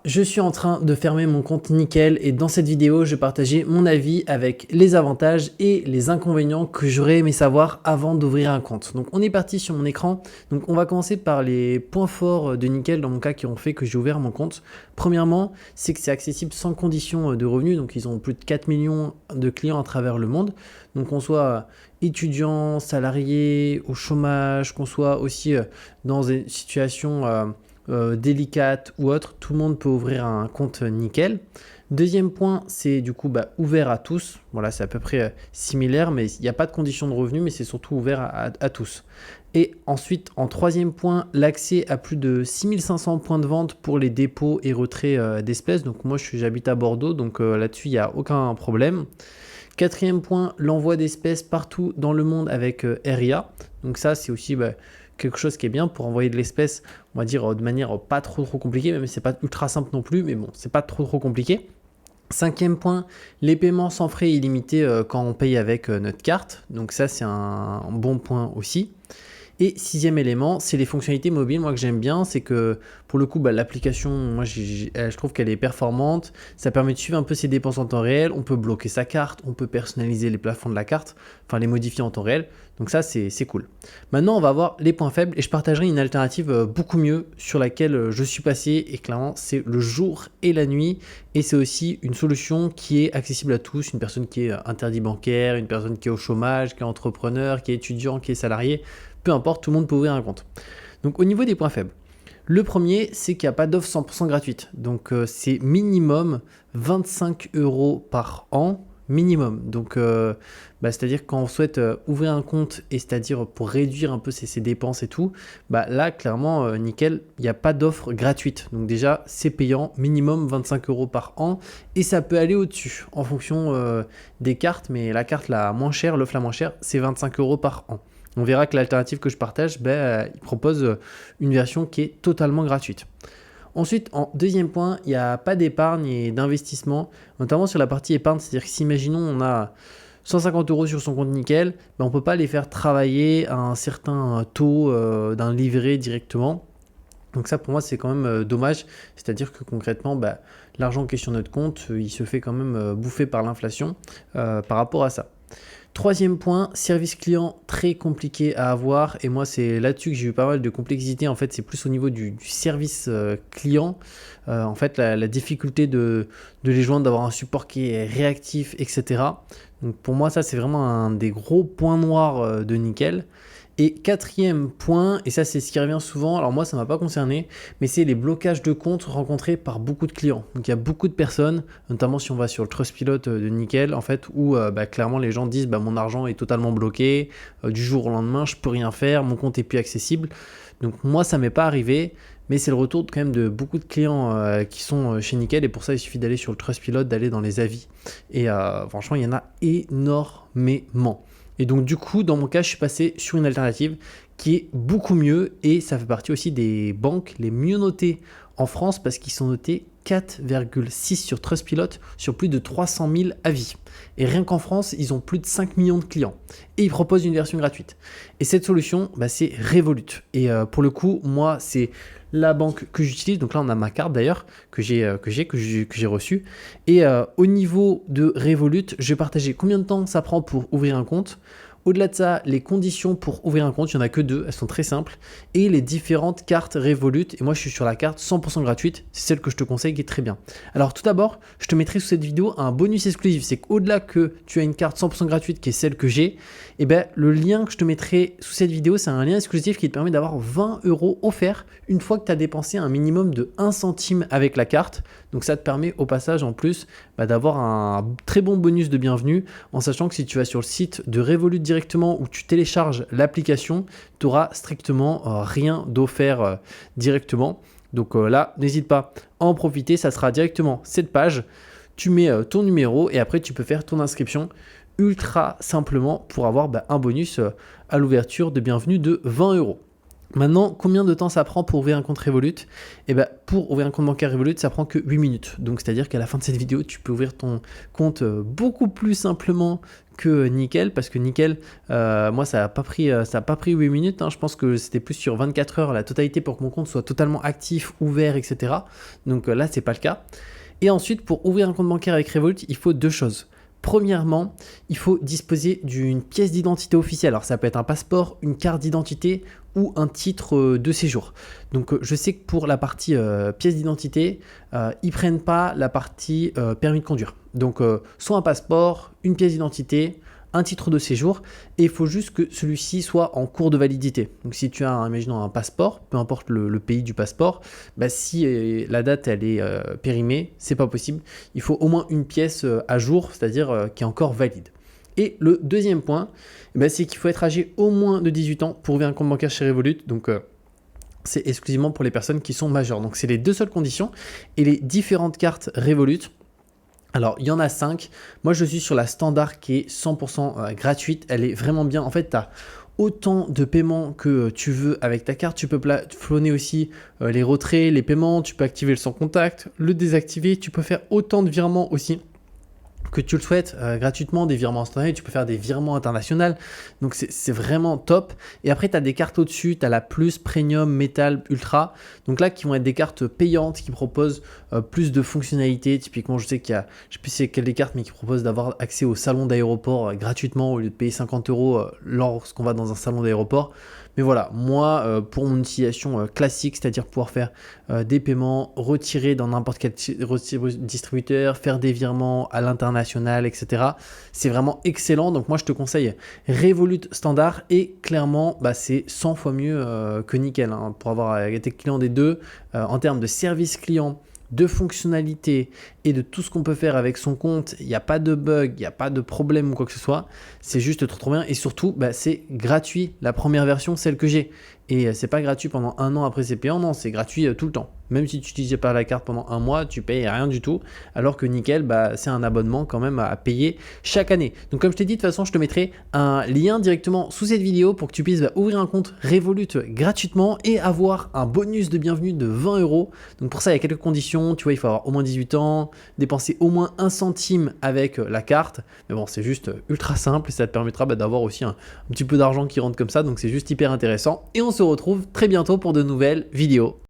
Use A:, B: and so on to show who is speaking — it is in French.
A: Je suis en train de fermer mon compte Nickel et dans cette vidéo, je vais partager mon avis avec les avantages et les inconvénients que j'aurais aimé savoir avant d'ouvrir un compte. Donc on est parti sur mon écran. Donc on va commencer par les points forts de Nickel dans mon cas qui ont fait que j'ai ouvert mon compte. Premièrement, c'est que c'est accessible sans condition de revenus. Donc ils ont plus de 4 millions de clients à travers le monde. Donc qu'on soit étudiant, salarié, au chômage, qu'on soit aussi dans une situation délicate ou autre, tout le monde peut ouvrir un compte Nickel. Deuxième point, c'est du coup ouvert à tous. Voilà, c'est à peu près similaire, mais il n'y a pas de condition de revenu, mais c'est surtout ouvert à tous. Et ensuite, en troisième point, l'accès à plus de 6500 points de vente pour les dépôts et retraits d'espèces. Donc moi, j'habite à Bordeaux, donc là-dessus, il n'y a aucun problème. Quatrième point, l'envoi d'espèces partout dans le monde avec RIA. Donc ça, c'est aussi quelque chose qui est bien pour envoyer de l'espèce, on va dire de manière pas trop compliquée, même si c'est pas ultra simple non plus, mais bon, c'est pas trop compliqué. Cinquième point, les paiements sans frais illimités quand on paye avec notre carte. Donc ça, c'est un bon point aussi. Et sixième élément, c'est les fonctionnalités mobiles. Moi que j'aime bien, c'est que pour le coup, l'application, moi je trouve qu'elle est performante. Ça permet de suivre un peu ses dépenses en temps réel. On peut bloquer sa carte, on peut personnaliser les plafonds de la carte, enfin les modifier en temps réel. Donc ça, c'est cool. Maintenant, on va voir les points faibles et je partagerai une alternative beaucoup mieux sur laquelle je suis passé. Et clairement, c'est le jour et la nuit. Et c'est aussi une solution qui est accessible à tous. Une personne qui est interdit bancaire, une personne qui est au chômage, qui est entrepreneur, qui est étudiant, qui est salarié. Peu importe, tout le monde peut ouvrir un compte. Donc au niveau des points faibles, le premier, c'est qu'il n'y a pas d'offre 100% gratuite. Donc c'est minimum 25 € par an, minimum. Donc c'est-à-dire quand on souhaite ouvrir un compte et c'est-à-dire pour réduire un peu ses dépenses et tout, là clairement nickel, il n'y a pas d'offre gratuite. Donc déjà c'est payant, minimum 25 € par an et ça peut aller au-dessus en fonction des cartes, mais la carte la moins chère, l'offre la moins chère, c'est 25 € par an. On verra que l'alternative que je partage, il propose une version qui est totalement gratuite. Ensuite, en deuxième point, il n'y a pas d'épargne et d'investissement, notamment sur la partie épargne. C'est-à-dire que si, imaginons, on a 150 € sur son compte Nickel, on ne peut pas les faire travailler à un certain taux d'un livret directement. Donc ça, pour moi, c'est quand même dommage. C'est-à-dire que concrètement, l'argent qui est sur notre compte, il se fait quand même bouffer par l'inflation par rapport à ça. Troisième point, service client très compliqué à avoir et moi c'est là-dessus que j'ai eu pas mal de complexité. En fait c'est plus au niveau du service client, en fait la difficulté de les joindre, d'avoir un support qui est réactif, etc. Donc pour moi ça c'est vraiment un des gros points noirs de Nickel. Et quatrième point, et ça c'est ce qui revient souvent, alors moi ça ne m'a pas concerné, mais c'est les blocages de comptes rencontrés par beaucoup de clients. Donc il y a beaucoup de personnes, notamment si on va sur le Trustpilot de Nickel, en fait, où clairement les gens disent mon argent est totalement bloqué, du jour au lendemain je peux rien faire, mon compte est plus accessible. Donc moi ça m'est pas arrivé, mais c'est le retour quand même de beaucoup de clients qui sont chez Nickel et pour ça il suffit d'aller sur le Trustpilot, d'aller dans les avis. Et franchement il y en a énormément. Et donc du coup, dans mon cas, je suis passé sur une alternative qui est beaucoup mieux et ça fait partie aussi des banques les mieux notées en France parce qu'ils sont notés 4,6 sur Trustpilot sur plus de 300 000 avis. Et rien qu'en France, ils ont plus de 5 millions de clients. Et ils proposent une version gratuite. Et cette solution, c'est Revolut. Et pour le coup, moi, c'est la banque que j'utilise. Donc là, on a ma carte d'ailleurs que j'ai reçue. Et au niveau de Revolut, je vais partager combien de temps ça prend pour ouvrir un compte. Au-delà de ça, les conditions pour ouvrir un compte, il n'y en a que 2, elles sont très simples. Et les différentes cartes Revolut, et moi je suis sur la carte 100% gratuite, c'est celle que je te conseille qui est très bien. Alors tout d'abord, je te mettrai sous cette vidéo un bonus exclusif, c'est qu'au-delà que tu as une carte 100% gratuite qui est celle que j'ai, le lien que je te mettrai sous cette vidéo, c'est un lien exclusif qui te permet d'avoir 20 € offerts une fois que tu as dépensé un minimum de 1 centime avec la carte. Donc ça te permet au passage en plus d'avoir un très bon bonus de bienvenue en sachant que si tu vas sur le site de Revolut directement où tu télécharges l'application, tu n'auras strictement rien d'offert directement. Donc là, n'hésite pas à en profiter, ça sera directement cette page. Tu mets ton numéro et après tu peux faire ton inscription ultra simplement pour avoir un bonus à l'ouverture de bienvenue de 20 €. Maintenant, combien de temps ça prend pour ouvrir un compte Revolut? Eh ben, pour ouvrir un compte bancaire Revolut, ça prend que 8 minutes. Donc, c'est-à-dire qu'à la fin de cette vidéo, tu peux ouvrir ton compte beaucoup plus simplement que Nickel, parce que Nickel, moi, ça n'a pas pris 8 minutes. Hein. Je pense que c'était plus sur 24 heures la totalité pour que mon compte soit totalement actif, ouvert, etc. Donc là, c'est pas le cas. Et ensuite, pour ouvrir un compte bancaire avec Revolut, il faut deux choses. Premièrement, il faut disposer d'une pièce d'identité officielle. Alors ça peut être un passeport, une carte d'identité ou un titre de séjour. Donc je sais que pour la partie pièce d'identité, ils prennent pas la partie permis de conduire. Donc soit un passeport, une pièce d'identité, un titre de séjour, et il faut juste que celui-ci soit en cours de validité. Donc si tu as, imaginons, un passeport, peu importe le pays du passeport, bah, si la date elle est périmée, c'est pas possible. Il faut au moins une pièce à jour, c'est-à-dire qui est encore valide. Et le deuxième point, bah, c'est qu'il faut être âgé au moins de 18 ans pour ouvrir un compte bancaire chez Revolut. Donc c'est exclusivement pour les personnes qui sont majeures. Donc c'est les deux seules conditions. Et les différentes cartes Revolut, alors, il y en a 5. Moi, je suis sur la standard qui est 100% gratuite. Elle est vraiment bien. En fait, tu as autant de paiements que tu veux avec ta carte. Tu peux plafonner aussi les retraits, les paiements. Tu peux activer le sans contact, le désactiver. Tu peux faire autant de virements aussi que tu le souhaites gratuitement, des virements instantanés, tu peux faire des virements internationaux, donc c'est vraiment top. Et après, tu as des cartes au-dessus, tu as la Plus, Premium, Metal, Ultra, donc là qui vont être des cartes payantes qui proposent plus de fonctionnalités. Typiquement, je sais qu'il y a, je sais plus c'est quelle des cartes, mais qui proposent d'avoir accès au salon d'aéroport gratuitement au lieu de payer 50 € lorsqu'on va dans un salon d'aéroport. Mais voilà, moi, pour mon utilisation classique, c'est-à-dire pouvoir faire des paiements, retirer dans n'importe quel distributeur, faire des virements à l'international, etc. C'est vraiment excellent. Donc moi, je te conseille Revolut Standard et clairement, bah, c'est 100 fois mieux que Nickel hein, pour avoir été client des deux. En termes de service client, de fonctionnalités et de tout ce qu'on peut faire avec son compte, il n'y a pas de bug, il n'y a pas de problème ou quoi que ce soit, c'est juste trop bien et surtout bah, c'est gratuit, la première version, celle que j'ai, et c'est pas gratuit pendant un an après c'est payant, non, c'est gratuit tout le temps. Même si tu n'utilisais pas la carte pendant un mois, tu payes rien du tout, alors que Nickel, bah, c'est un abonnement quand même à payer chaque année. Donc comme je t'ai dit, de toute façon, je te mettrai un lien directement sous cette vidéo pour que tu puisses ouvrir un compte Revolut gratuitement et avoir un bonus de bienvenue de 20 €. Donc pour ça, il y a quelques conditions, tu vois, il faut avoir au moins 18 ans, dépenser au moins 1 centime avec la carte. Mais bon, c'est juste ultra simple et ça te permettra d'avoir aussi un petit peu d'argent qui rentre comme ça, donc c'est juste hyper intéressant. Et on se retrouve très bientôt pour de nouvelles vidéos.